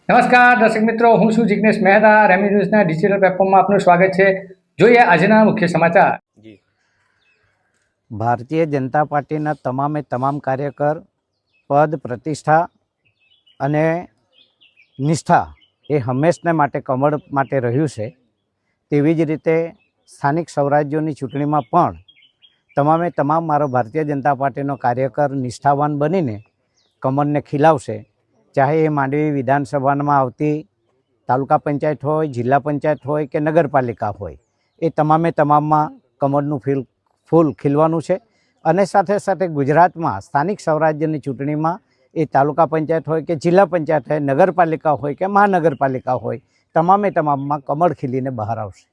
નમસ્કાર દર્શક મિત્રો, હું છું જિગ્નેશ મહેતા. રેમી ન્યૂઝના ડિજિટલ પ્લેટફોર્મમાં આપનું સ્વાગત છે. જોઈએ આજના મુખ્ય સમાચાર. ભારતીય જનતા પાર્ટીના તમામ કાર્યકર પદ, પ્રતિષ્ઠા અને નિષ્ઠા એ હંમેશને માટે કમળ માટે રહ્યું છે. તેવી જ રીતે સ્થાનિક સ્વરાજ્યોની ચૂંટણીમાં પણ તમામ મારો ભારતીય જનતા પાર્ટીનો કાર્યકર નિષ્ઠાવાન બનીને કમળને ખીલાવશે. ચાહે એ માંડવી વિધાનસભામાં આવતી તાલુકા પંચાયત હોય, જિલ્લા પંચાયત હોય કે નગરપાલિકા હોય, એ તમામમાં કમળનું ફૂલ ખીલવાનું છે. અને સાથે સાથે ગુજરાતમાં સ્થાનિક સ્વરાજ્યની ચૂંટણીમાં એ તાલુકા પંચાયત હોય કે જિલ્લા પંચાયત હોય, નગરપાલિકા હોય કે મહાનગરપાલિકા હોય, તમામમાં કમળ ખીલીને બહાર આવશે.